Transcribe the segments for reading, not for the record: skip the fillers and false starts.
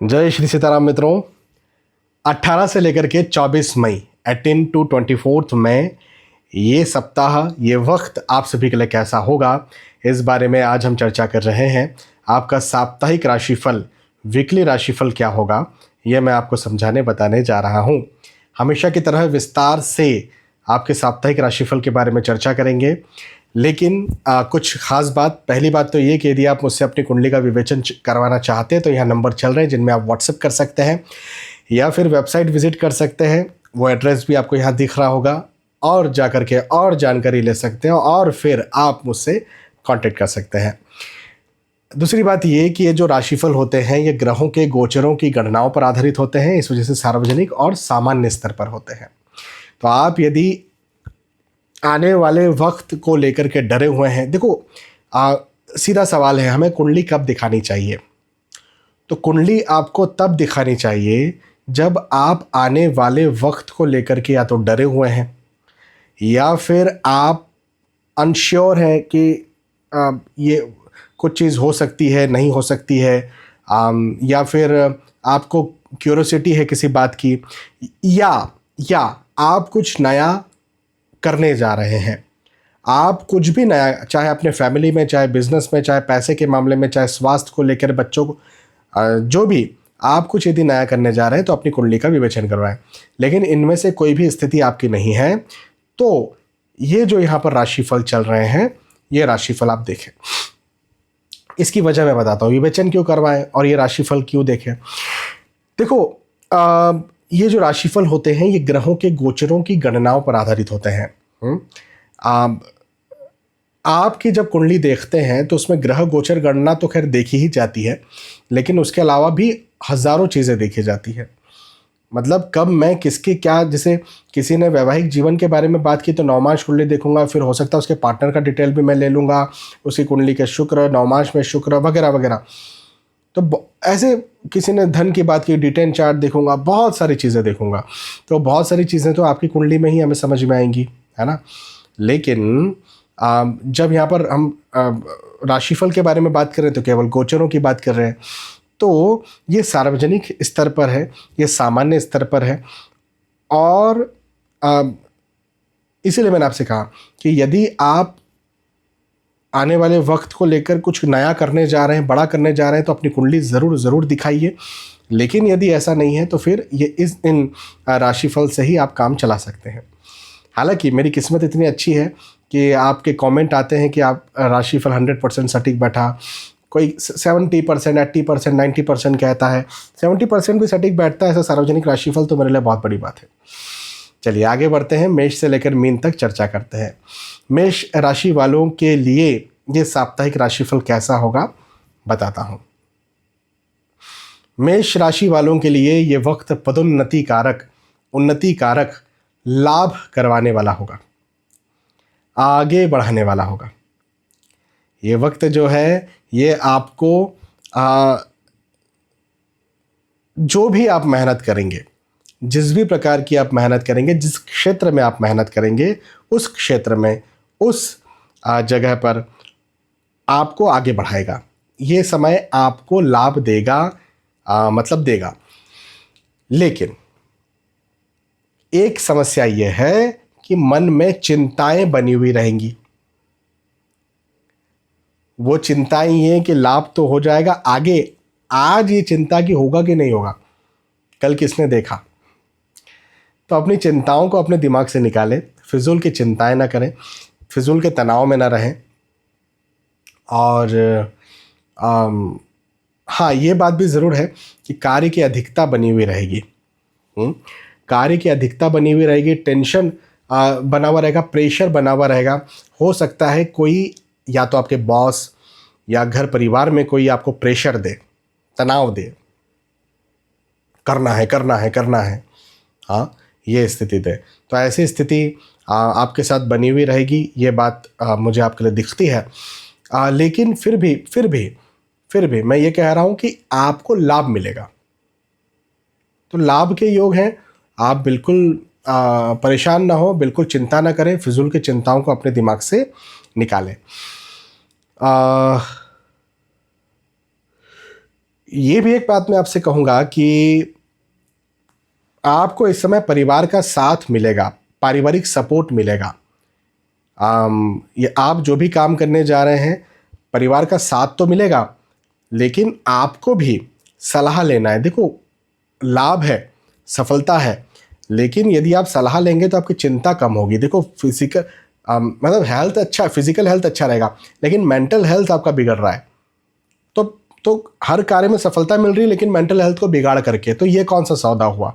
जय श्री सीताराम मित्रों। 18 से लेकर के 24 मई 18 टू 24 मई ये सप्ताह, ये वक्त आप सभी के लिए कैसा होगा, इस बारे में आज हम चर्चा कर रहे हैं। आपका साप्ताहिक राशिफल, वीकली राशिफल क्या होगा, ये मैं आपको समझाने बताने जा रहा हूँ। हमेशा की तरह विस्तार से आपके साप्ताहिक राशिफल के बारे में चर्चा करेंगे, लेकिन कुछ खास बात। पहली बात तो ये कि यदि आप मुझसे अपनी कुंडली का विवेचन करवाना चाहते हैं तो यहाँ नंबर चल रहे हैं जिनमें आप व्हाट्सएप कर सकते हैं या फिर वेबसाइट विजिट कर सकते हैं। वो एड्रेस भी आपको यहाँ दिख रहा होगा, और जा कर के और जानकारी ले सकते हैं और फिर आप मुझसे कांटेक्ट कर सकते हैं। दूसरी बात ये कि ये जो राशिफल होते हैं ये ग्रहों के गोचरों की गणनाओं पर आधारित होते हैं, इस वजह से सार्वजनिक और सामान्य स्तर पर होते हैं। तो आप यदि आने वाले वक्त को लेकर के डरे हुए हैं, देखो सीधा सवाल है, हमें कुंडली कब दिखानी चाहिए? तो कुंडली आपको तब दिखानी चाहिए जब आप आने वाले वक्त को लेकर के या तो डरे हुए हैं या फिर आप अनश्योर हैं कि ये कुछ चीज़ हो सकती है, नहीं हो सकती है, या फिर आपको क्यूरोसिटी है किसी बात की, या आप कुछ नया करने जा रहे हैं। आप कुछ भी नया, चाहे अपने फैमिली में, चाहे बिजनेस में, चाहे पैसे के मामले में, चाहे स्वास्थ्य को लेकर, बच्चों को, जो भी आप कुछ यदि नया करने जा रहे हैं तो अपनी कुंडली का विवेचन करवाएं। लेकिन इनमें से कोई भी स्थिति आपकी नहीं है तो ये जो यहाँ पर राशिफल चल रहे हैं, ये राशिफल आप देखें। इसकी वजह मैं बताता हूँ, विवेचन क्यों करवाएं और ये राशिफल क्यों देखें। देखो, ये जो राशिफल होते हैं ये ग्रहों के गोचरों की गणनाओं पर आधारित होते हैं। आपकी जब कुंडली देखते हैं तो उसमें ग्रह गोचर गणना तो खैर देखी ही जाती है, लेकिन उसके अलावा भी हज़ारों चीज़ें देखी जाती है। मतलब कब मैं किसके क्या, जैसे किसी ने वैवाहिक जीवन के बारे में बात की तो नवमांश कुंडली देखूंगा, फिर हो सकता है उसके पार्टनर का डिटेल भी मैं ले लूँगा, उसकी कुंडली के शुक्र, नवमांश में शुक्र वगैरह वगैरह। तो ऐसे किसी ने धन की बात की, डिटेन चार्ट देखूंगा, बहुत सारी चीज़ें देखूंगा। तो बहुत सारी चीज़ें तो आपकी कुंडली में ही हमें समझ में आएंगी, है ना। लेकिन जब यहाँ पर हम राशिफल के बारे में बात कर रहे हैं तो केवल गोचरों की बात कर रहे हैं। तो ये सार्वजनिक स्तर पर है, ये सामान्य स्तर पर है, और इसीलिए मैंने आपसे कहा कि यदि आप आने वाले वक्त को लेकर कुछ नया करने जा रहे हैं, बड़ा करने जा रहे हैं, तो अपनी कुंडली ज़रूर दिखाइए। लेकिन यदि ऐसा नहीं है तो फिर ये इन राशिफल से ही आप काम चला सकते हैं। हालांकि मेरी किस्मत इतनी अच्छी है कि आपके कमेंट आते हैं कि आप राशिफल 100% सटीक बैठा, कोई 70%, 80%, 90% कहता है, 70% भी सटीक बैठता है ऐसा सार्वजनिक राशिफल, तो मेरे लिए बहुत बड़ी बात है। चलिए आगे बढ़ते हैं, मेष से लेकर मीन तक चर्चा करते हैं। मेष राशि वालों के लिए ये साप्ताहिक राशिफल कैसा होगा बताता हूं। मेष राशि वालों के लिए ये वक्त पदोन्नति कारक, उन्नति कारक, लाभ करवाने वाला होगा, आगे बढ़ाने वाला होगा। ये वक्त जो है ये आपको जो भी आप मेहनत करेंगे, जिस भी प्रकार की आप मेहनत करेंगे, जिस क्षेत्र में आप मेहनत करेंगे, उस क्षेत्र में, उस जगह पर आपको आगे बढ़ाएगा। ये समय आपको लाभ देगा, मतलब देगा। लेकिन एक समस्या यह है कि मन में चिंताएं बनी हुई रहेंगी। वो चिंताएं ये कि लाभ तो हो जाएगा आगे, आज ये चिंता की होगा कि नहीं होगा, कल किसने देखा। तो अपनी चिंताओं को अपने दिमाग से निकालें, फिजूल की चिंताएं ना करें, फिजूल के तनाव में ना रहें। और हाँ, ये बात भी ज़रूर है कि कार्य की अधिकता बनी हुई रहेगी। कार्य की अधिकता बनी हुई रहेगी, टेंशन बना हुआ रहेगा, प्रेशर बना हुआ रहेगा। हो सकता है कोई या तो आपके बॉस या घर परिवार में कोई आपको प्रेशर दे, तनाव दे, करना है करना है करना है, हाँ, ये स्थिति दे। तो ऐसी स्थिति आपके साथ बनी हुई रहेगी, ये बात मुझे आपके लिए दिखती है। लेकिन फिर भी मैं ये कह रहा हूँ कि आपको लाभ मिलेगा। तो लाभ के योग हैं, आप बिल्कुल परेशान ना हो, बिल्कुल चिंता ना करें, फिजूल की चिंताओं को अपने दिमाग से निकालें। ये भी एक बात मैं आपसे कहूँगा कि आपको इस समय परिवार का साथ मिलेगा, पारिवारिक सपोर्ट मिलेगा। ये आप जो भी काम करने जा रहे हैं, परिवार का साथ तो मिलेगा, लेकिन आपको भी सलाह लेना है। देखो, लाभ है, सफलता है, लेकिन यदि आप सलाह लेंगे तो आपकी चिंता कम होगी। देखो, फिजिकल मतलब हेल्थ अच्छा, फिजिकल हेल्थ अच्छा रहेगा, लेकिन मेंटल हेल्थ आपका बिगड़ रहा है। तो तो हर कार्य में सफलता मिल रही है, लेकिन मेंटल हेल्थ को बिगाड़ करके, तो ये कौन सा सौदा हुआ?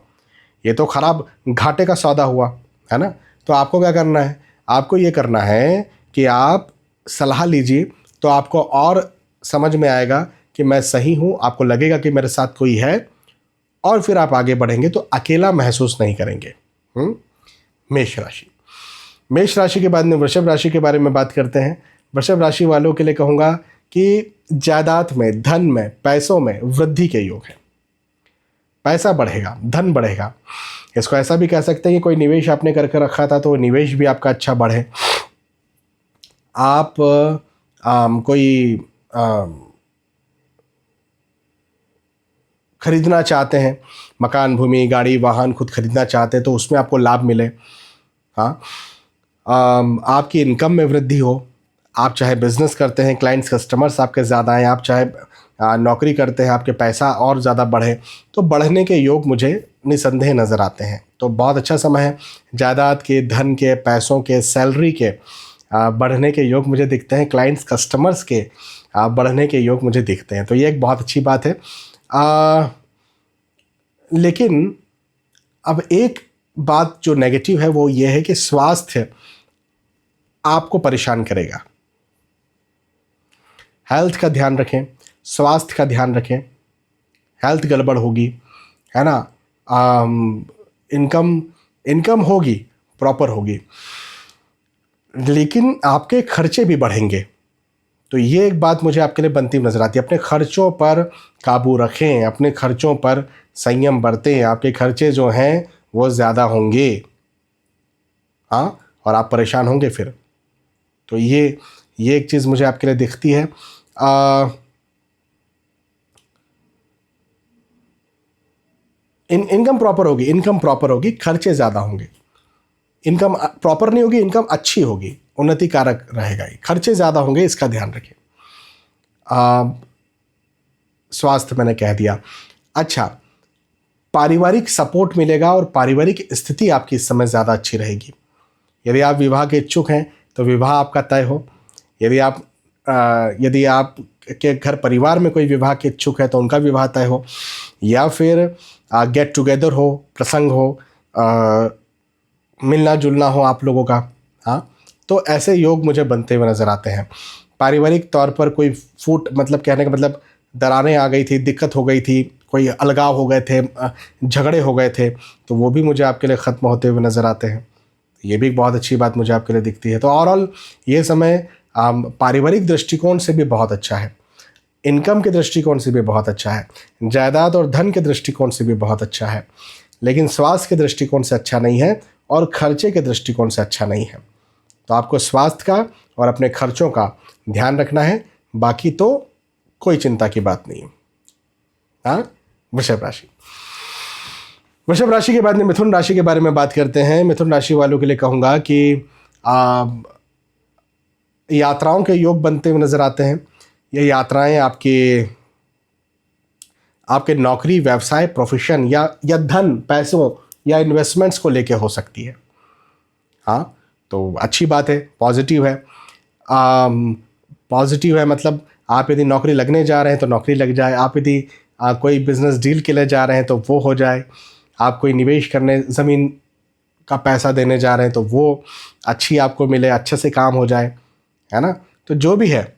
ये तो खराब, घाटे का सौदा हुआ, है ना? तो आपको क्या करना है? आपको ये करना है कि आप सलाह लीजिए, तो आपको और समझ में आएगा कि मैं सही हूँ, आपको लगेगा कि मेरे साथ कोई है, और फिर आप आगे बढ़ेंगे तो अकेला महसूस नहीं करेंगे। मेष राशि। मेष राशि के बाद में वृषभ राशि के बारे में बात करते हैं। वृषभ राशि वालों के लिए कहूँगा कि जायदाद में, धन में, पैसों में वृद्धि के योग है। पैसा बढ़ेगा, धन बढ़ेगा। इसको ऐसा भी कह सकते हैं कि कोई निवेश आपने करके रखा था तो निवेश भी आपका अच्छा बढ़े। आप कोई खरीदना चाहते हैं, मकान, भूमि, गाड़ी, वाहन खुद खरीदना चाहते हैं, तो उसमें आपको लाभ मिले। हाँ, आपकी इनकम में वृद्धि हो। आप चाहे बिजनेस करते हैं, क्लाइंट्स, कस्टमर्स आपके ज़्यादा हैं, आप चाहे नौकरी करते हैं, आपके पैसा और ज़्यादा बढ़े, तो बढ़ने के योग मुझे निसंदेह नज़र आते हैं। तो बहुत अच्छा समय है। जायदाद के, धन के, पैसों के, सैलरी के बढ़ने के योग मुझे दिखते हैं। क्लाइंट्स, कस्टमर्स के बढ़ने के योग मुझे दिखते हैं, तो ये एक बहुत अच्छी बात है। लेकिन अब एक बात जो नेगेटिव है वो ये है कि स्वास्थ्य आपको परेशान करेगा। हेल्थ का ध्यान रखें, स्वास्थ्य का ध्यान रखें। हेल्थ गड़बड़ होगी, है ना? इनकम होगी, प्रॉपर होगी, लेकिन आपके खर्चे भी बढ़ेंगे। तो ये एक बात मुझे आपके लिए बनती नज़र आती है। अपने खर्चों पर काबू रखें, अपने खर्चों पर संयम बरतें। आपके खर्चे जो हैं वो ज़्यादा होंगे, हाँ, और आप परेशान होंगे फिर। तो ये एक चीज़ मुझे आपके लिए दिखती है। इनकम प्रॉपर होगी, खर्चे ज़्यादा होंगे। इनकम प्रॉपर नहीं होगी, इनकम अच्छी होगी, उन्नति कारक रहेगा। खर्चे ज़्यादा होंगे, इसका ध्यान रखें। स्वास्थ्य मैंने कह दिया। अच्छा, पारिवारिक सपोर्ट मिलेगा और पारिवारिक स्थिति आपकी इस समय ज़्यादा अच्छी रहेगी। यदि आप विवाह के इच्छुक हैं तो विवाह आपका तय हो। यदि आप के घर परिवार में कोई विवाह के इच्छुक है तो उनका विवाह तय हो, या फिर गेट टुगेदर हो, प्रसंग हो, मिलना जुलना हो आप लोगों का। हाँ, तो ऐसे योग मुझे बनते हुए नज़र आते हैं। पारिवारिक तौर पर कोई फूट, मतलब कहने का मतलब दरारें आ गई थी, दिक्कत हो गई थी, कोई अलगाव हो गए थे, झगड़े हो गए थे, तो वो भी मुझे आपके लिए ख़त्म होते हुए नज़र आते हैं। ये भी बहुत अच्छी बात मुझे आपके लिए दिखती है। तो ओवरऑल ये समय पारिवारिक दृष्टिकोण से भी बहुत अच्छा है, इनकम के दृष्टिकोण से भी बहुत अच्छा है, जायदाद और धन के दृष्टिकोण से भी बहुत अच्छा है, लेकिन स्वास्थ्य के दृष्टिकोण से अच्छा नहीं है और खर्चे के दृष्टिकोण से अच्छा नहीं है। तो आपको स्वास्थ्य का और अपने खर्चों का ध्यान रखना है, बाकी तो कोई चिंता की बात नहीं है। हाँ, वृषभ राशि। वृषभ राशि के बाद में मिथुन राशि के बारे में बात करते हैं। मिथुन राशि वालों के लिए कहूँगा कि यात्राओं के योग बनते हुए नज़र आते हैं। ये यात्राएं आपके नौकरी, व्यवसाय, प्रोफेशन या धन, पैसों या इन्वेस्टमेंट्स को लेके हो सकती है। हाँ, तो अच्छी बात है, पॉजिटिव है। पॉजिटिव है मतलब आप यदि नौकरी लगने जा रहे हैं तो नौकरी लग जाए, आप यदि कोई बिजनेस डील के लिए जा रहे हैं तो वो हो जाए, आप कोई निवेश करने, ज़मीन का पैसा देने जा रहे हैं तो वो अच्छी आपको मिले, अच्छे से काम हो जाए, है ना? तो जो भी है,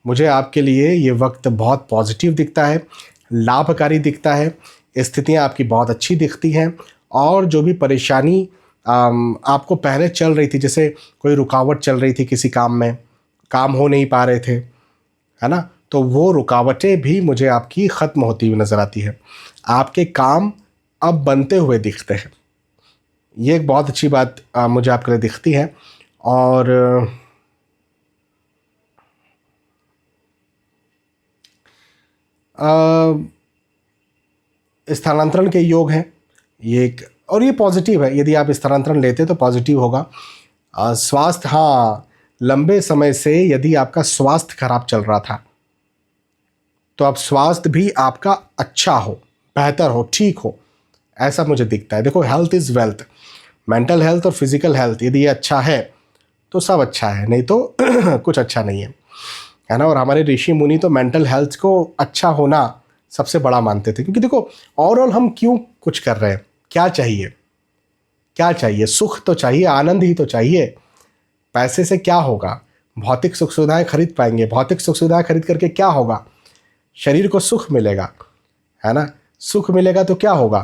मुझे आपके लिए ये वक्त बहुत पॉजिटिव दिखता है, लाभकारी दिखता है। स्थितियाँ आपकी बहुत अच्छी दिखती हैं, और जो भी परेशानी आपको पहले चल रही थी, जैसे कोई रुकावट चल रही थी किसी काम में, काम हो नहीं पा रहे थे, है ना? तो वो रुकावटें भी मुझे आपकी ख़त्म होती हुई नज़र आती है। आपके काम अब बनते हुए दिखते हैं। ये एक बहुत अच्छी बात मुझे आपके लिए दिखती है। और स्थानांतरण के योग हैं ये एक, और ये पॉजिटिव है, यदि आप स्थानांतरण लेते तो पॉजिटिव होगा। स्वास्थ्य, हाँ, लंबे समय से यदि आपका स्वास्थ्य खराब चल रहा था तो अब स्वास्थ्य भी आपका अच्छा हो, बेहतर हो, ठीक हो, ऐसा मुझे दिखता है। देखो, health is wealth, mental health और फिजिकल हेल्थ यदि ये अच्छा है तो सब अच्छा है, नहीं तो कुछ अच्छा नहीं है ना। और हमारे ऋषि मुनि तो मेंटल हेल्थ को अच्छा होना सबसे बड़ा मानते थे, क्योंकि देखो ओवरऑल हम क्यों कुछ कर रहे हैं, क्या चाहिए, क्या चाहिए? सुख तो चाहिए, आनंद ही तो चाहिए। पैसे से क्या होगा? भौतिक सुख सुविधाएं खरीद पाएंगे, भौतिक सुख सुविधाएं खरीद करके क्या होगा? शरीर को सुख मिलेगा, है ना। सुख मिलेगा तो क्या होगा?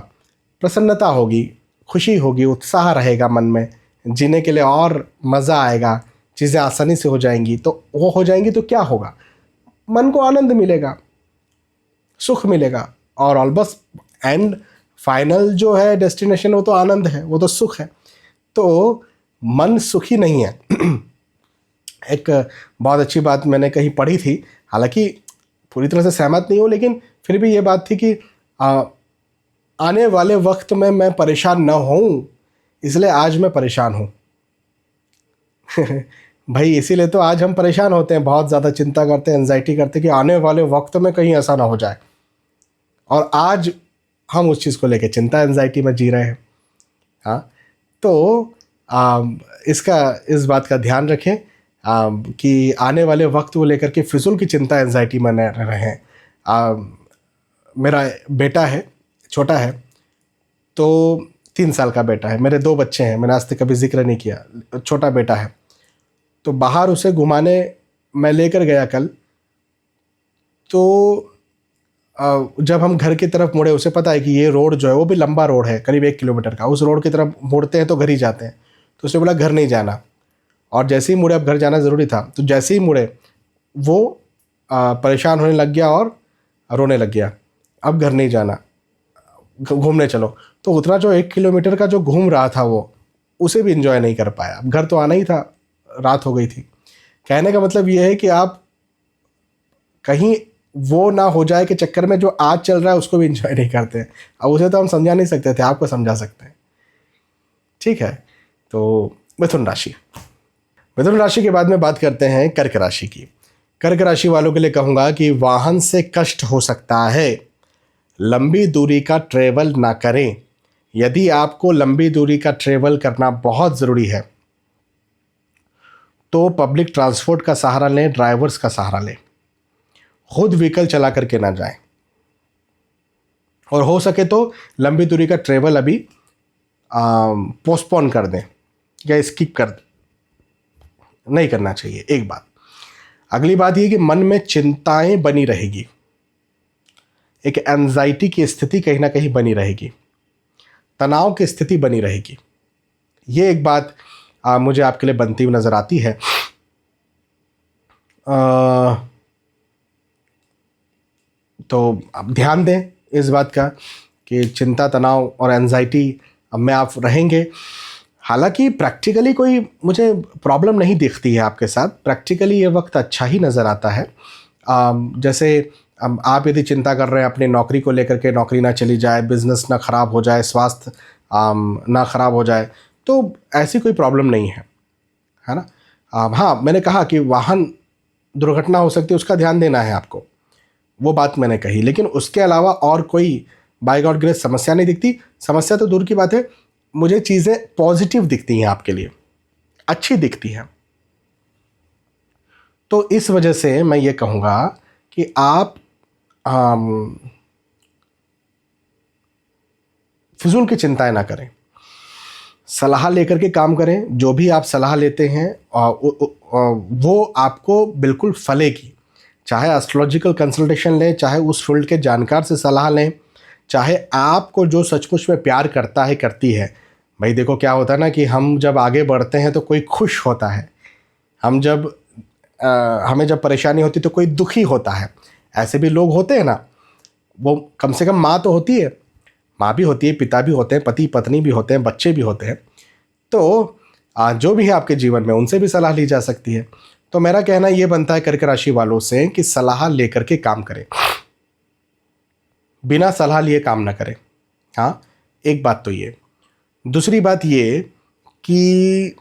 प्रसन्नता होगी, खुशी होगी, उत्साह रहेगा मन में, जीने के लिए और मज़ा आएगा, चीज़ें आसानी से हो जाएंगी। तो वो हो जाएंगी तो क्या होगा? मन को आनंद मिलेगा, सुख मिलेगा, और ऑल बस एंड फाइनल जो है डेस्टिनेशन वो तो आनंद है, वो तो सुख है। तो मन सुखी नहीं है। एक बहुत अच्छी बात मैंने कहीं पढ़ी थी, हालांकि पूरी तरह से सहमत नहीं हूँ, लेकिन फिर भी ये बात थी कि आने वाले वक्त में मैं परेशान न हूँ, इसलिए आज मैं परेशान हूँ। भाई इसीलिए तो आज हम परेशान होते हैं, बहुत ज़्यादा चिंता करते हैं, एंजाइटी करते हैं कि आने वाले वक्त में कहीं ऐसा ना हो जाए, और आज हम उस चीज़ को लेकर चिंता एंजाइटी में जी रहे हैं। हाँ, तो इस बात का ध्यान रखें कि आने वाले वक्त को लेकर के फिजूल की चिंता एंजाइटी में न रहें। मेरा बेटा है, छोटा है, तो 3 साल का बेटा है। मेरे 2 बच्चे हैं, मैंने आज तक कभी जिक्र नहीं किया। छोटा बेटा है, तो बाहर उसे घुमाने मैं लेकर गया कल, तो जब हम घर की तरफ मुड़े, उसे पता है कि ये रोड जो है वो भी लंबा रोड है, करीब 1 किलोमीटर का, उस रोड की तरफ मुड़ते हैं तो घर ही जाते हैं। तो उसने बोला घर नहीं जाना, और जैसे ही मुड़े, अब घर जाना ज़रूरी था, तो जैसे ही मुड़े वो परेशान होने लग गया और रोने लग गया, अब घर नहीं जाना, घूमने चलो। तो उतना जो 1 किलोमीटर का जो घूम रहा था वो उसे भी इंजॉय नहीं कर पाया। अब घर तो आना ही था, रात हो गई थी। कहने का मतलब ये है कि आप कहीं वो ना हो जाए कि चक्कर में जो आज चल रहा है उसको भी इंजॉय नहीं करते हैं। अब उसे तो हम समझा नहीं सकते थे, आपको समझा सकते हैं, ठीक है। तो मिथुन राशि, मिथुन राशि के बाद में बात करते हैं कर्क राशि की। कर्क राशि वालों के लिए कहूँगा कि वाहन से कष्ट हो सकता है, लंबी दूरी का ट्रेवल ना करें। यदि आपको लंबी दूरी का ट्रेवल करना बहुत ज़रूरी है तो पब्लिक ट्रांसपोर्ट का सहारा लें, ड्राइवर्स का सहारा लें, खुद व्हीकल चला करके ना जाएं। और हो सके तो लंबी दूरी का ट्रेवल अभी पोस्टपोन कर दें या स्किप कर दें, नहीं करना चाहिए, एक बात। अगली बात ये कि मन में चिंताएं बनी रहेगी, एक एंजाइटी की स्थिति कहीं ना कहीं बनी रहेगी, तनाव की स्थिति बनी रहेगी। ये एक बात मुझे आपके लिए बनती हुई नज़र आती है। तो आप ध्यान दें इस बात का कि चिंता, तनाव और एंजाइटी में आप रहेंगे। हालांकि प्रैक्टिकली कोई मुझे प्रॉब्लम नहीं दिखती है आपके साथ, प्रैक्टिकली ये वक्त अच्छा ही नज़र आता है। जैसे आप यदि चिंता कर रहे हैं अपनी नौकरी को लेकर के, नौकरी ना चली जाए, बिजनेस ना ख़राब हो जाए, स्वास्थ्य ना ख़राब हो जाए, तो ऐसी कोई प्रॉब्लम नहीं है ना। हाँ, मैंने कहा कि वाहन दुर्घटना हो सकती है, उसका ध्यान देना है आपको, वो बात मैंने कही। लेकिन उसके अलावा और कोई बाय गॉड ग्रेस समस्या नहीं दिखती। समस्या तो दूर की बात है, मुझे चीज़ें पॉजिटिव दिखती हैं आपके लिए, अच्छी दिखती हैं। तो इस वजह से मैं ये कहूँगा कि आप फिजूल की चिंताएं ना करें, सलाह लेकर के काम करें। जो भी आप सलाह लेते हैं वो आपको बिल्कुल फलेगी। चाहे एस्ट्रोलॉजिकल कंसल्टेशन लें, चाहे उस फील्ड के जानकार से सलाह लें, चाहे आपको जो सचमुच में प्यार करता है, करती है। भाई देखो क्या होता है ना कि हम जब आगे बढ़ते हैं तो कोई खुश होता है, हम जब हमें जब परेशानी होती तो कोई दुखी होता है। ऐसे भी लोग होते हैं ना, वो कम से कम माँ तो होती है, माँ भी होती है, पिता भी होते हैं, पति पत्नी भी होते हैं, बच्चे भी होते हैं। तो जो भी है आपके जीवन में उनसे भी सलाह ली जा सकती है। तो मेरा कहना ये बनता है कर्क राशि वालों से कि सलाह लेकर के काम करें। बिना सलाह लिए काम ना करें। हाँ, एक बात तो ये। दूसरी बात ये कि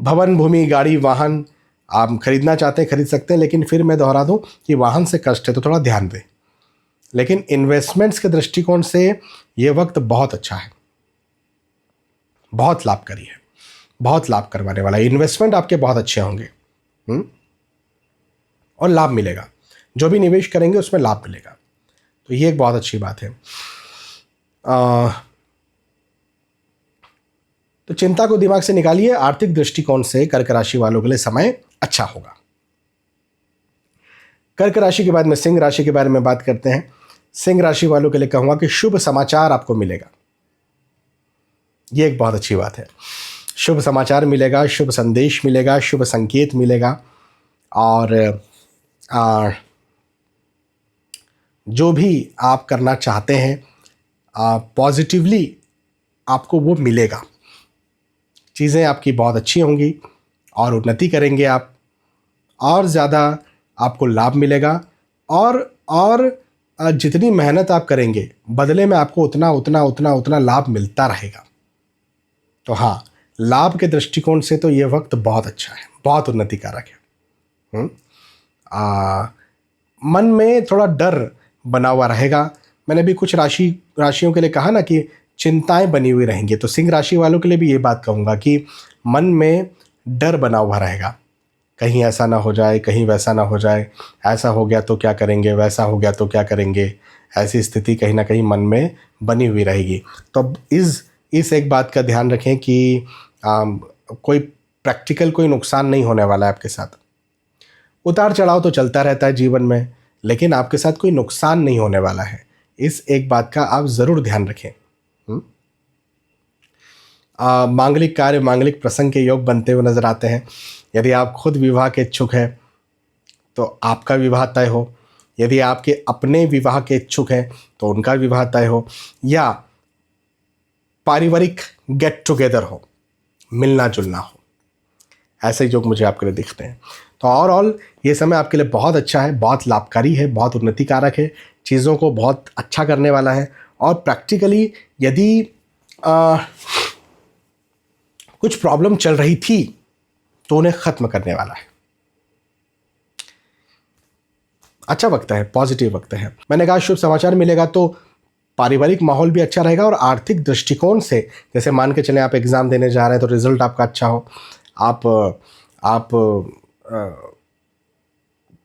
भवन, भूमि, गाड़ी, वाहन आप खरीदना चाहते हैं खरीद सकते हैं, लेकिन फिर मैं दोहरा दूं कि वाहन से कष्ट है तो थोड़ा ध्यान दें। लेकिन इन्वेस्टमेंट्स के दृष्टिकोण से ये वक्त बहुत अच्छा है, बहुत लाभकारी है, बहुत लाभ करवाने वाला है। इन्वेस्टमेंट आपके बहुत अच्छे होंगे और लाभ मिलेगा। जो भी निवेश करेंगे उसमें लाभ मिलेगा, तो ये एक बहुत अच्छी बात है। तो चिंता को दिमाग से निकालिए। आर्थिक दृष्टिकोण से कर्क राशि वालों के लिए समय अच्छा होगा। कर्क राशि के बाद में सिंह राशि के बारे में बात करते हैं। सिंह राशि वालों के लिए कहूंगा कि शुभ समाचार आपको मिलेगा। ये एक बहुत अच्छी बात है। शुभ समाचार मिलेगा, शुभ संदेश मिलेगा, शुभ संकेत मिलेगा, और जो भी आप करना चाहते हैं पॉजिटिवली आपको वो मिलेगा। चीज़ें आपकी बहुत अच्छी होंगी और उन्नति करेंगे आप, और ज़्यादा आपको लाभ मिलेगा, और जितनी मेहनत आप करेंगे बदले में आपको उतना उतना उतना उतना लाभ मिलता रहेगा। तो हाँ, लाभ के दृष्टिकोण से तो ये वक्त बहुत अच्छा है, बहुत उन्नति कारक है। मन में थोड़ा डर बना हुआ रहेगा। मैंने भी कुछ राशियों के लिए कहा ना कि चिंताएं बनी हुई रहेंगी, तो सिंह राशि वालों के लिए भी ये बात कहूँगा कि मन में डर बना हुआ रहेगा। कहीं ऐसा ना हो जाए, कहीं वैसा ना हो जाए, ऐसा हो गया तो क्या करेंगे, वैसा हो गया तो क्या करेंगे, ऐसी स्थिति कहीं ना कहीं मन में बनी हुई रहेगी। तो इस एक बात का ध्यान रखें कि कोई प्रैक्टिकल कोई नुकसान नहीं होने वाला है आपके साथ। उतार चढ़ाव तो चलता रहता है जीवन में, लेकिन आपके साथ कोई नुकसान नहीं होने वाला है। इस एक बात का आप ज़रूर ध्यान रखें। मांगलिक कार्य, मांगलिक प्रसंग के योग बनते हुए नजर आते हैं। यदि आप खुद विवाह के इच्छुक हैं तो आपका विवाह तय हो, यदि आपके अपने विवाह के इच्छुक हैं तो उनका विवाह तय हो, या पारिवारिक गेट टुगेदर हो, मिलना जुलना हो, ऐसे योग मुझे आपके लिए दिखते हैं। तो ओवरऑल ये समय आपके लिए बहुत अच्छा है, बहुत लाभकारी है, बहुत उन्नति कारक है, चीज़ों को बहुत अच्छा करने वाला है, और प्रैक्टिकली यदि कुछ प्रॉब्लम चल रही थी तो उन्हें ख़त्म करने वाला है। अच्छा वक्त है, पॉजिटिव वक्त है। मैंने कहा शुभ समाचार मिलेगा तो पारिवारिक माहौल भी अच्छा रहेगा, और आर्थिक दृष्टिकोण से जैसे मान के चलें आप एग्ज़ाम देने जा रहे हैं तो रिज़ल्ट आपका अच्छा हो, आप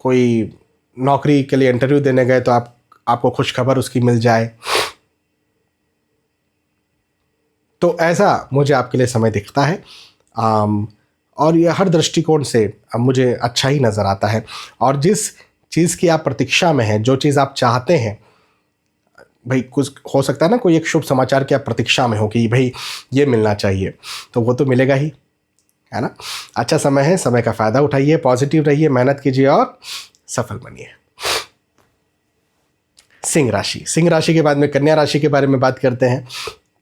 कोई नौकरी के लिए इंटरव्यू देने गए तो आपको खुशखबर उसकी मिल जाए, तो ऐसा मुझे आपके लिए समय दिखता है। और यह हर दृष्टिकोण से मुझे अच्छा ही नज़र आता है। और जिस चीज़ की आप प्रतीक्षा में हैं, जो चीज़ आप चाहते हैं, भाई कुछ हो सकता है ना, कोई एक शुभ समाचार की आप प्रतीक्षा में हो कि भाई ये मिलना चाहिए, तो वो तो मिलेगा ही, है ना। अच्छा समय है, समय का फ़ायदा उठाइए, पॉजिटिव रहिए, मेहनत कीजिए और सफल बनिए। सिंह राशि के बाद में कन्या राशि के बारे में बात करते हैं।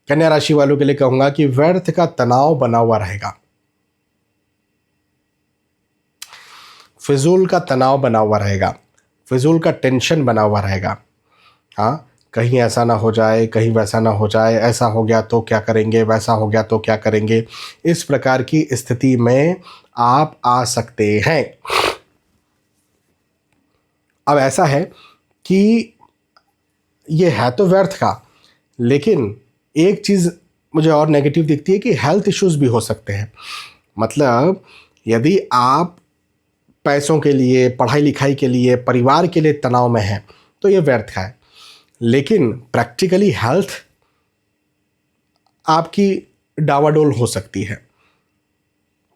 कन्या राशि वालों के लिए कहूंगा कि व्यर्थ का तनाव बना हुआ रहेगा, फिजूल का तनाव बना हुआ रहेगा, फिजूल का टेंशन बना हुआ रहेगा। हाँ, कहीं ऐसा ना हो जाए, कहीं वैसा ना हो जाए, ऐसा हो गया तो क्या करेंगे, वैसा हो गया तो क्या करेंगे, इस प्रकार की स्थिति में आप आ सकते हैं। अब ऐसा है कि ये है तो व्यर्थ का, लेकिन एक चीज़ मुझे और नेगेटिव दिखती है कि हेल्थ इश्यूज भी हो सकते हैं। मतलब यदि आप पैसों के लिए, पढ़ाई लिखाई के लिए, परिवार के लिए तनाव में हैं तो ये व्यर्थ है, लेकिन प्रैक्टिकली हेल्थ आपकी डावाडोल हो सकती है।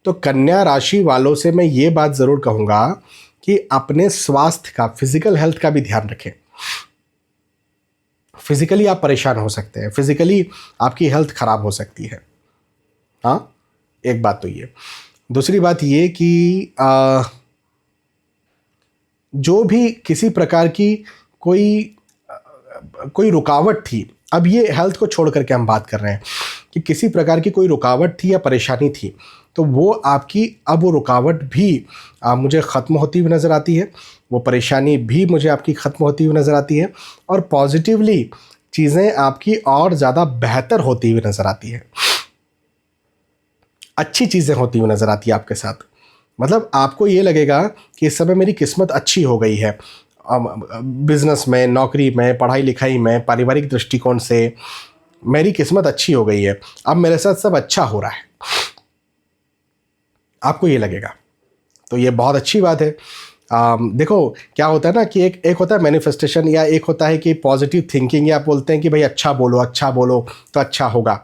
तो कन्या राशि वालों से मैं ये बात ज़रूर कहूँगा कि अपने स्वास्थ्य का, फिजिकल हेल्थ का भी ध्यान रखें। फिजिकली आप परेशान हो सकते हैं, फिजिकली आपकी हेल्थ खराब हो सकती है। हाँ, एक बात तो ये। दूसरी बात ये कि जो भी किसी प्रकार की कोई रुकावट थी, अब ये हेल्थ को छोड़ करके हम बात कर रहे हैं कि किसी प्रकार की कोई रुकावट थी या परेशानी थी, तो वो आपकी अब वो रुकावट भी मुझे ख़त्म होती हुई नज़र आती है। वो परेशानी भी मुझे आपकी ख़त्म होती हुई नज़र आती है और पॉजिटिवली चीज़ें आपकी और ज़्यादा बेहतर होती हुई नज़र आती है, अच्छी चीज़ें होती हुई नज़र आती है आपके साथ। मतलब आपको ये लगेगा कि इस समय मेरी किस्मत अच्छी हो गई है, बिज़नेस में, नौकरी में, पढ़ाई लिखाई में, पारिवारिक दृष्टिकोण से मेरी किस्मत अच्छी हो गई है, अब मेरे साथ सब अच्छा हो रहा है, आपको ये लगेगा। तो ये बहुत अच्छी बात है। देखो क्या होता है ना कि एक होता है मैनिफेस्टेशन, या एक होता है कि पॉजिटिव थिंकिंग, या आप बोलते हैं कि भाई अच्छा बोलो तो अच्छा होगा,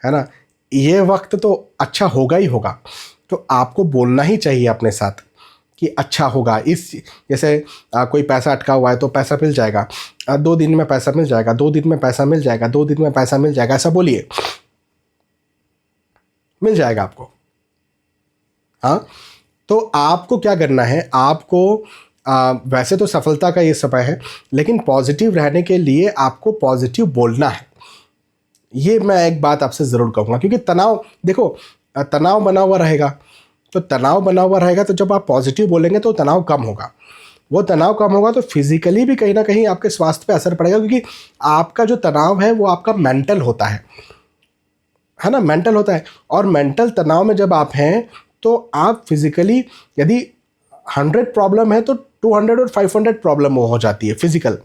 है ना। ये वक्त तो अच्छा होगा ही होगा, तो आपको बोलना ही चाहिए अपने साथ कि अच्छा होगा। इस जैसे कोई पैसा अटका हुआ है तो पैसा मिल जाएगा, 2 दिन में पैसा मिल जाएगा, 2 दिन में पैसा मिल जाएगा, 2 दिन में पैसा मिल जाएगा, ऐसा बोलिए, मिल जाएगा आपको। हाँ, तो आपको क्या करना है, आपको वैसे तो सफलता का ये समय है, लेकिन पॉजिटिव रहने के लिए आपको पॉजिटिव बोलना है। ये मैं एक बात आपसे ज़रूर कहूँगा, क्योंकि तनाव, देखो तनाव बना हुआ रहेगा, तो तनाव बना हुआ रहेगा तो जब आप पॉजिटिव बोलेंगे तो तनाव कम होगा। वो तनाव कम होगा तो फिजिकली भी कहीं ना कहीं आपके स्वास्थ्य पे असर पड़ेगा, क्योंकि आपका जो तनाव है वो आपका मेंटल होता है ना, मेंटल होता है। और मेंटल तनाव में जब आप हैं तो आप फिजिकली, यदि 100 प्रॉब्लम है तो 200 और 500 प्रॉब्लम हो जाती है फिजिकल।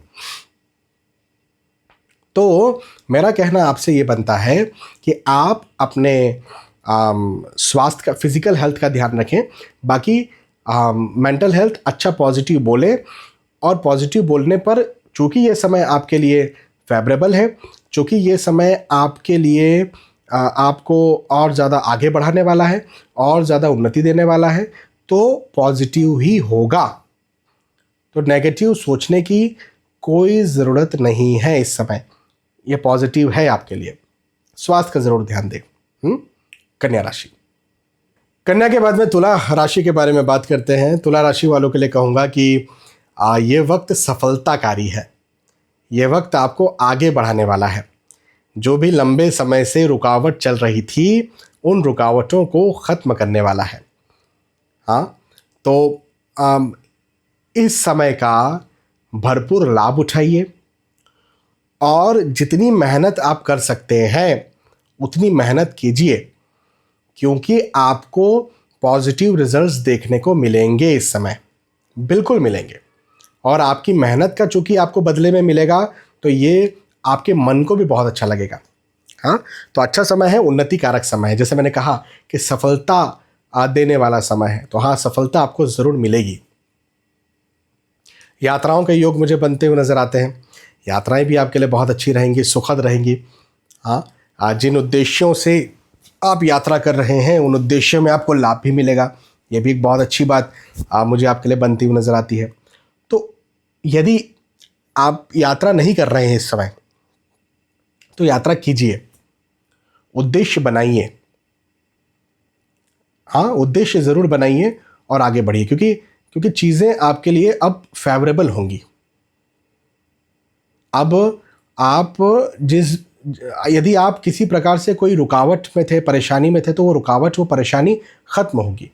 तो मेरा कहना आपसे ये बनता है कि आप अपने स्वास्थ्य का, फिजिकल हेल्थ का ध्यान रखें, बाकी मेंटल हेल्थ अच्छा पॉजिटिव बोले। और पॉजिटिव बोलने पर, चूँकि ये समय आपके लिए फेवरेबल है, चूँकि ये समय आपके लिए आपको और ज़्यादा आगे बढ़ाने वाला है, और ज़्यादा उन्नति देने वाला है, तो पॉजिटिव ही होगा। तो नेगेटिव सोचने की कोई ज़रूरत नहीं है इस समय, ये पॉजिटिव है आपके लिए। स्वास्थ्य का ज़रूर ध्यान दें। कन्या राशि। कन्या के बाद में तुला राशि के बारे में बात करते हैं। तुला राशि वालों के लिए कहूँगा कि ये वक्त सफलताकारी है, ये वक्त आपको आगे बढ़ाने वाला है। जो भी लंबे समय से रुकावट चल रही थी, उन रुकावटों को ख़त्म करने वाला है। हाँ, तो इस समय का भरपूर लाभ उठाइए, और जितनी मेहनत आप कर सकते हैं उतनी मेहनत कीजिए, क्योंकि आपको पॉजिटिव रिजल्ट्स देखने को मिलेंगे इस समय, बिल्कुल मिलेंगे। और आपकी मेहनत का चूँकि आपको बदले में मिलेगा, तो ये आपके मन को भी बहुत अच्छा लगेगा। हाँ, तो अच्छा समय है, उन्नति कारक समय है। जैसे मैंने कहा कि सफलता देने वाला समय है, तो हाँ, सफलता आपको ज़रूर मिलेगी। यात्राओं के योग मुझे बनते हुए नज़र आते हैं। यात्राएं भी आपके लिए बहुत अच्छी रहेंगी, सुखद रहेंगी। हाँ, जिन उद्देश्यों से आप यात्रा कर रहे हैं, उन उद्देश्यों में आपको लाभ भी मिलेगा। ये भी एक बहुत अच्छी बात मुझे आपके लिए बनती हुई नज़र आती है। तो यदि आप यात्रा नहीं कर रहे हैं इस समय, तो यात्रा कीजिए, उद्देश्य बनाइए। हाँ, उद्देश्य ज़रूर बनाइए और आगे बढ़िए, क्योंकि चीज़ें आपके लिए अब फेवरेबल होंगी। अब आप यदि आप किसी प्रकार से कोई रुकावट में थे, परेशानी में थे, तो वो रुकावट, वो परेशानी ख़त्म होगी,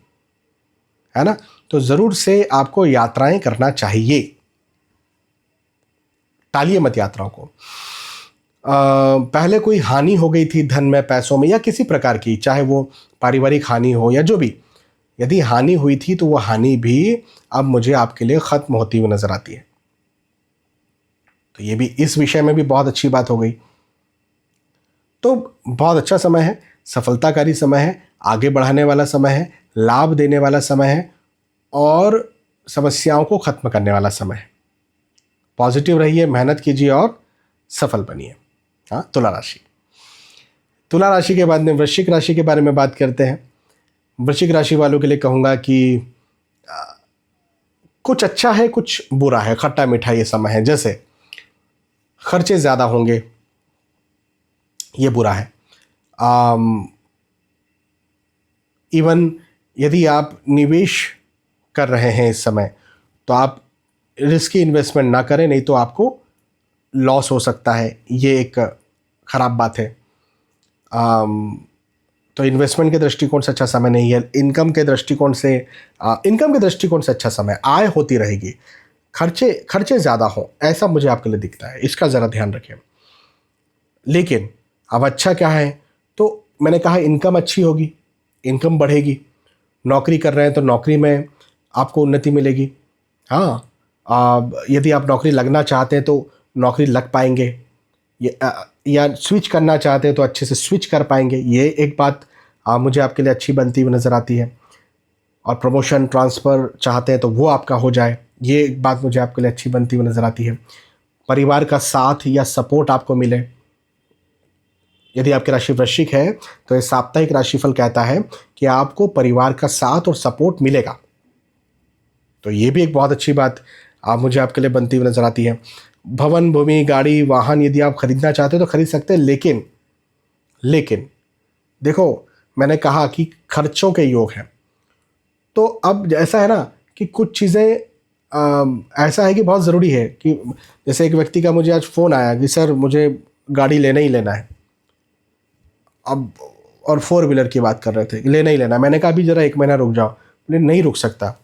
है ना। तो ज़रूर से आपको यात्राएं करना चाहिए, टालिए मत यात्राओं को। पहले कोई हानि हो गई थी धन में, पैसों में, या किसी प्रकार की, चाहे वो पारिवारिक हानि हो या जो भी, यदि हानि हुई थी तो वो हानि भी अब मुझे आपके लिए ख़त्म होती हुई नज़र आती है। तो ये भी, इस विषय में भी बहुत अच्छी बात हो गई। तो बहुत अच्छा समय है, सफलताकारी समय है, आगे बढ़ाने वाला समय है, लाभ देने वाला समय है, और समस्याओं को ख़त्म करने वाला समय है। पॉजिटिव रहिए, मेहनत कीजिए और सफल बनिए। हाँ, तुला राशि। तुला राशि के बाद में वृश्चिक राशि के बारे में बात करते हैं। वृश्चिक राशि वालों के लिए कहूँगा कि कुछ अच्छा है, कुछ बुरा है, खट्टा मीठा ये समय है। जैसे खर्चे ज़्यादा होंगे, ये बुरा है। इवन यदि आप निवेश कर रहे हैं इस समय, तो आप रिस्की इन्वेस्टमेंट ना करें, नहीं तो आपको लॉस हो सकता है, ये एक ख़राब बात है। तो इन्वेस्टमेंट के दृष्टिकोण से अच्छा समय नहीं है। इनकम के दृष्टिकोण से अच्छा समय, आय होती रहेगी, खर्चे ज़्यादा हों, ऐसा मुझे आपके लिए दिखता है। इसका ज़रा ध्यान रखें। लेकिन अब अच्छा क्या है, तो मैंने कहा इनकम अच्छी होगी, इनकम बढ़ेगी। नौकरी कर रहे हैं तो नौकरी में आपको उन्नति मिलेगी। हाँ, यदि आप नौकरी लगना चाहते हैं तो नौकरी लग पाएंगे, या स्विच करना चाहते हैं तो अच्छे से स्विच कर पाएंगे। ये एक बात मुझे आपके लिए अच्छी बनती हुई नज़र आती है। और प्रमोशन ट्रांसफ़र चाहते हैं तो वो आपका हो जाए, ये एक बात मुझे आपके लिए अच्छी बनती हुई नज़र आती है। परिवार का साथ या सपोर्ट आपको मिले। यदि आपकी राशि वृश्चिक है तो ये साप्ताहिक राशिफल कहता है कि आपको परिवार का साथ और सपोर्ट मिलेगा। तो ये भी एक बहुत अच्छी बात मुझे आपके लिए बनती हुई नज़र आती है। भवन, भूमि, गाड़ी, वाहन यदि आप खरीदना चाहते हो तो खरीद सकते हैं, लेकिन देखो, मैंने कहा कि खर्चों के योग हैं। तो अब ऐसा है ना कि कुछ चीज़ें ऐसा है कि बहुत ज़रूरी है कि जैसे एक व्यक्ति का मुझे आज फ़ोन आया कि सर मुझे गाड़ी लेना ही लेना है। अब और 4 व्हीलर की बात कर रहे थे, लेना ही लेना। मैंने कहा अभी ज़रा 1 महीना रुक जाओ। बोले नहीं रुक सकता।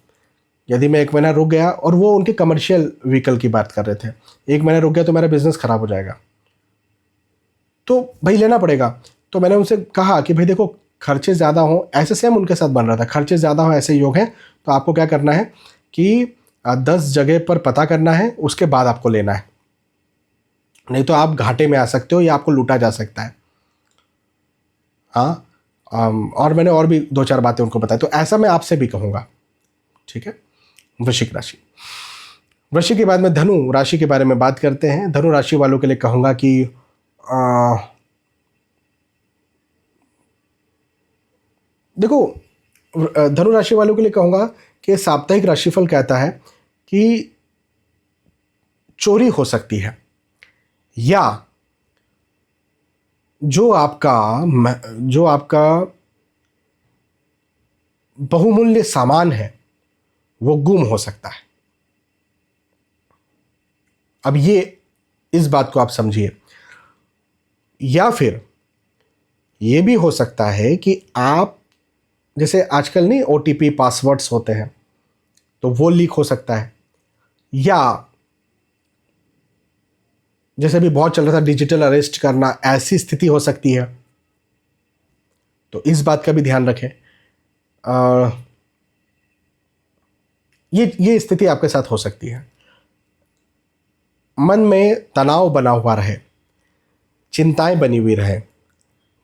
यदि मैं 1 महीना रुक गया, और वो उनके कमर्शियल व्हीकल की बात कर रहे थे, 1 महीना रुक गया तो मेरा बिज़नेस ख़राब हो जाएगा, तो भाई लेना पड़ेगा। तो मैंने उनसे कहा कि भाई देखो, खर्चे ज़्यादा हों, ऐसे सेम उनके साथ बन रहा था, खर्चे ज़्यादा हों ऐसे योग हैं, तो आपको क्या करना है कि 10 जगह पर पता करना है, उसके बाद आपको लेना है। नहीं तो आप घाटे में आ सकते हो या आपको लूटा जा सकता है। हाँ, और मैंने और भी 2-4 बातें उनको बताई, तो ऐसा मैं आपसे भी कहूँगा। ठीक है। वृश्चिक राशि, वृश्चिक के बाद में धनु राशि के बारे में बात करते हैं। धनु राशि वालों के लिए कहूँगा कि देखो, धनु राशि वालों के लिए कहूँगा कि साप्ताहिक राशिफल कहता है कि चोरी हो सकती है, या जो आपका बहुमूल्य सामान है वो गुम हो सकता है। अब ये इस बात को आप समझिए। या फिर ये भी हो सकता है कि आप, जैसे आजकल नहीं OTP पासवर्ड्स होते हैं, तो वो लीक हो सकता है। या जैसे भी बहुत चल रहा था डिजिटल अरेस्ट करना, ऐसी स्थिति हो सकती है। तो इस बात का भी ध्यान रखें। ये स्थिति आपके साथ हो सकती है। मन में तनाव बना हुआ रहे, चिंताएं बनी हुई रहे,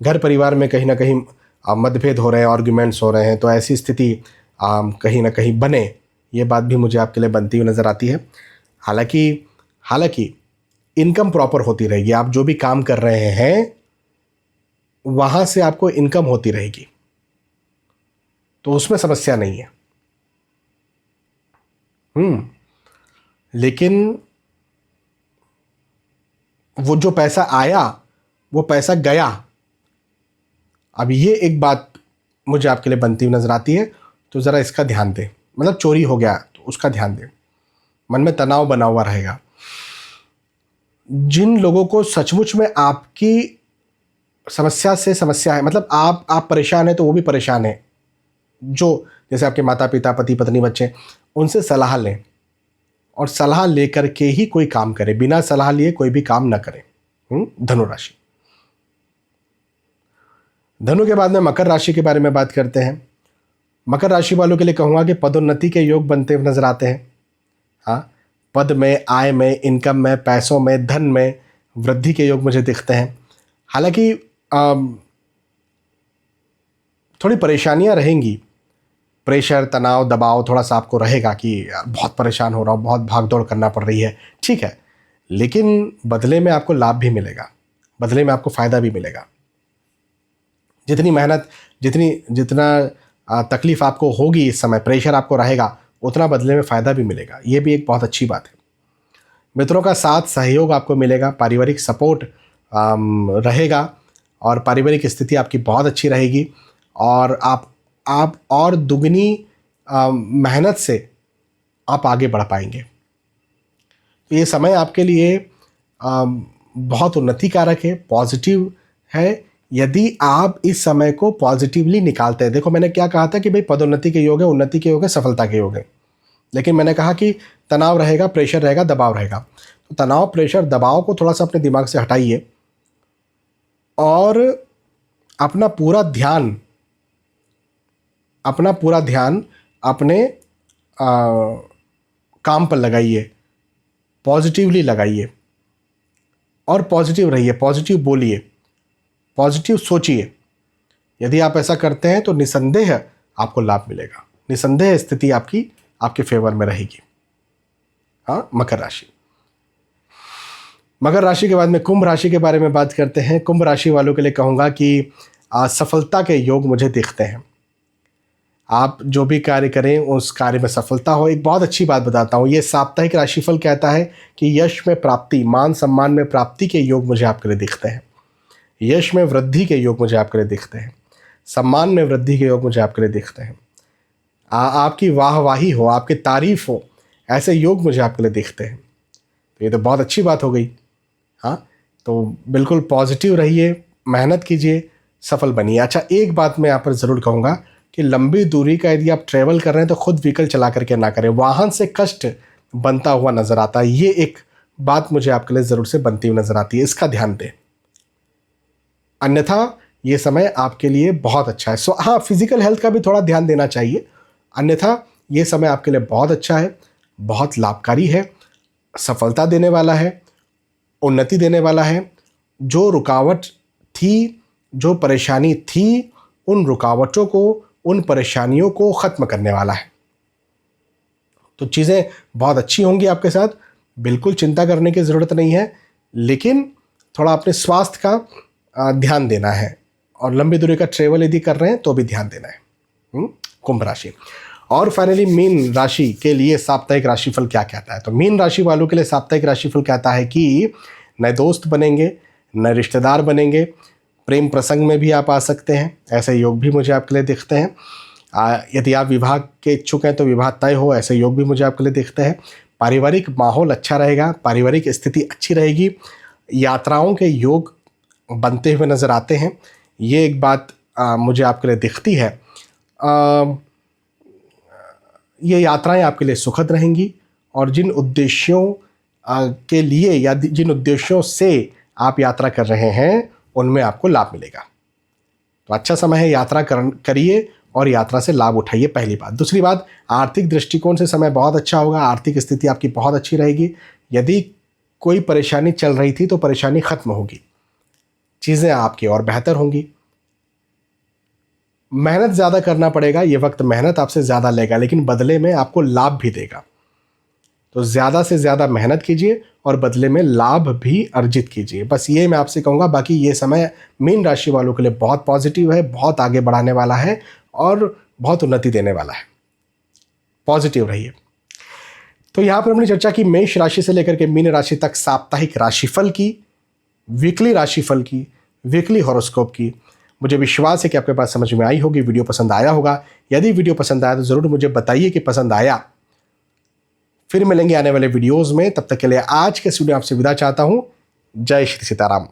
घर परिवार में कहीं ना कहीं मतभेद हो रहे हैं, आर्ग्यूमेंट्स हो रहे हैं, तो ऐसी स्थिति कहीं ना कहीं बने, ये बात भी मुझे आपके लिए बनती हुई नज़र आती है। हालांकि इनकम प्रॉपर होती रहेगी। आप जो भी काम कर रहे हैं वहाँ से आपको इनकम होती रहेगी, तो उसमें समस्या नहीं है। लेकिन वो जो पैसा आया वो पैसा गया, अब ये एक बात मुझे आपके लिए बनती हुई नज़र आती है, तो ज़रा इसका ध्यान दें। मतलब चोरी हो गया तो उसका ध्यान दें। मन में तनाव बना हुआ रहेगा। जिन लोगों को सचमुच में आपकी समस्या है, मतलब आप परेशान हैं तो वो भी परेशान है, जो जैसे आपके माता पिता, पति पत्नी, बच्चे, उनसे सलाह लें, और सलाह लेकर के ही कोई काम करें, बिना सलाह लिए कोई भी काम ना करें। धनु राशि। धनु के बाद में मकर राशि के बारे में बात करते हैं। मकर राशि वालों के लिए कहूँगा कि पदोन्नति के योग बनते हुए नजर आते हैं। हाँ, पद में, आय में, इनकम में, पैसों में, धन में वृद्धि के योग मुझे दिखते हैं। हालांकि थोड़ी परेशानियां रहेंगी, प्रेशर, तनाव, दबाव थोड़ा सा आपको रहेगा कि बहुत परेशान हो रहा हूँ, बहुत भाग दौड़ करना पड़ रही है, ठीक है, लेकिन बदले में आपको लाभ भी मिलेगा, बदले में आपको फ़ायदा भी मिलेगा। जितनी मेहनत, जितना तकलीफ़ आपको होगी इस समय, प्रेशर आपको रहेगा, उतना बदले में फ़ायदा भी मिलेगा। ये भी एक बहुत अच्छी बात है। मित्रों का साथ सहयोग आपको मिलेगा, पारिवारिक सपोर्ट रहेगा, और पारिवारिक स्थिति आपकी बहुत अच्छी रहेगी, और आप और दुगनी मेहनत से आप आगे बढ़ पाएंगे। तो ये समय आपके लिए बहुत उन्नति कारक है, पॉजिटिव है। यदि आप इस समय को पॉजिटिवली निकालते हैं, देखो मैंने क्या कहा था कि भाई पदोन्नति के योग है, उन्नति के योग है, सफलता के योग है, लेकिन मैंने कहा कि तनाव रहेगा, प्रेशर रहेगा, दबाव रहेगा। तो तनाव, प्रेशर, दबाव को थोड़ा सा अपने दिमाग से हटाइए और अपना पूरा ध्यान अपने काम पर लगाइए, पॉजिटिवली लगाइए और पॉजिटिव रहिए, पॉजिटिव बोलिए, पॉजिटिव सोचिए। यदि आप ऐसा करते हैं तो निसंदेह आपको लाभ मिलेगा, निसंदेह स्थिति आपके फेवर में रहेगी। हाँ, मकर राशि। मकर राशि के बाद में कुंभ राशि के बारे में बात करते हैं। कुंभ राशि वालों के लिए कहूँगा कि सफलता के योग मुझे दिखते हैं। आप जो भी कार्य करें उस कार्य में सफलता हो। एक बहुत अच्छी बात बताता हूँ, ये साप्ताहिक राशिफल कहता है कि यश में प्राप्ति, मान सम्मान में प्राप्ति के योग मुझे आपके लिए दिखते हैं। यश में वृद्धि के योग मुझे आपके लिए दिखते हैं, सम्मान में वृद्धि के योग मुझे आपके लिए दिखते हैं। आपकी वाहवाही हो, आपकी तारीफ हो, ऐसे योग मुझे आपके लिए दिखते हैं। तो ये तो बहुत अच्छी बात हो गई। हाँ, तो बिल्कुल पॉजिटिव रहिए, मेहनत कीजिए, सफल बनिए। अच्छा, एक बात मैं यहाँ पर ज़रूर कहूँगा कि लंबी दूरी का यदि आप ट्रैवल कर रहे हैं तो खुद व्हीकल चला करके ना करें, वाहन से कष्ट बनता हुआ नज़र आता है। ये एक बात मुझे आपके लिए ज़रूर से बनती हुई नज़र आती है, इसका ध्यान दें, अन्यथा ये समय आपके लिए बहुत अच्छा है। हाँ, फिजिकल हेल्थ का भी थोड़ा ध्यान देना चाहिए, अन्यथा ये समय आपके लिए बहुत अच्छा है, बहुत लाभकारी है, सफलता देने वाला है, उन्नति देने वाला है। जो रुकावट थी, जो परेशानी थी, उन रुकावटों को, उन परेशानियों को ख़त्म करने वाला है। तो चीज़ें बहुत अच्छी होंगी आपके साथ, बिल्कुल चिंता करने की ज़रूरत नहीं है, लेकिन थोड़ा अपने स्वास्थ्य का ध्यान देना है और लंबी दूरी का ट्रेवल यदि कर रहे हैं तो भी ध्यान देना है। कुंभ राशि। और फाइनली मीन राशि के लिए साप्ताहिक राशिफल क्या कहता है? तो मीन राशि वालों के लिए साप्ताहिक राशिफल कहता है कि नए दोस्त बनेंगे, नए रिश्तेदार बनेंगे, प्रेम प्रसंग में भी आप आ सकते हैं, ऐसे योग भी मुझे आपके लिए दिखते हैं। यदि आप विवाह के इच्छुक हैं तो विवाह तय हो, ऐसे योग भी मुझे आपके लिए दिखते हैं। पारिवारिक माहौल अच्छा रहेगा, पारिवारिक स्थिति अच्छी रहेगी, यात्राओं के योग बनते हुए नज़र आते हैं। ये एक बात मुझे आपके लिए दिखती है। ये यात्राएं आपके लिए सुखद रहेंगी और जिन उद्देश्यों के लिए या जिन उद्देश्यों से आप यात्रा कर रहे हैं उनमें आपको लाभ मिलेगा। तो अच्छा समय है, यात्रा करिए और यात्रा से लाभ उठाइए, पहली बात। दूसरी बात, आर्थिक दृष्टिकोण से समय बहुत अच्छा होगा, आर्थिक स्थिति आपकी बहुत अच्छी रहेगी। यदि कोई परेशानी चल रही थी तो परेशानी खत्म होगी, चीज़ें आपकी और बेहतर होंगी। मेहनत ज़्यादा करना पड़ेगा, ये वक्त मेहनत आपसे ज़्यादा लेगा, लेकिन बदले में आपको लाभ भी देगा। तो ज़्यादा से ज़्यादा मेहनत कीजिए और बदले में लाभ भी अर्जित कीजिए। बस ये मैं आपसे कहूँगा। बाकी ये समय मीन राशि वालों के लिए बहुत पॉजिटिव है, बहुत आगे बढ़ाने वाला है और बहुत उन्नति देने वाला है। पॉजिटिव रहिए। तो यहाँ पर हमने चर्चा की मेष राशि से लेकर के मीन राशि तक साप्ताहिक राशिफल की, वीकली राशिफल की, वीकली हॉरोस्कोप की। मुझे विश्वास है कि आपके पास समझ में आई होगी, वीडियो पसंद आया होगा। यदि वीडियो पसंद आया तो ज़रूर मुझे बताइए कि पसंद आया। फिर मिलेंगे आने वाले वीडियोज़ में, तब तक के लिए आज के स्टूडियो आपसे विदा चाहता हूँ। जय श्री सीताराम।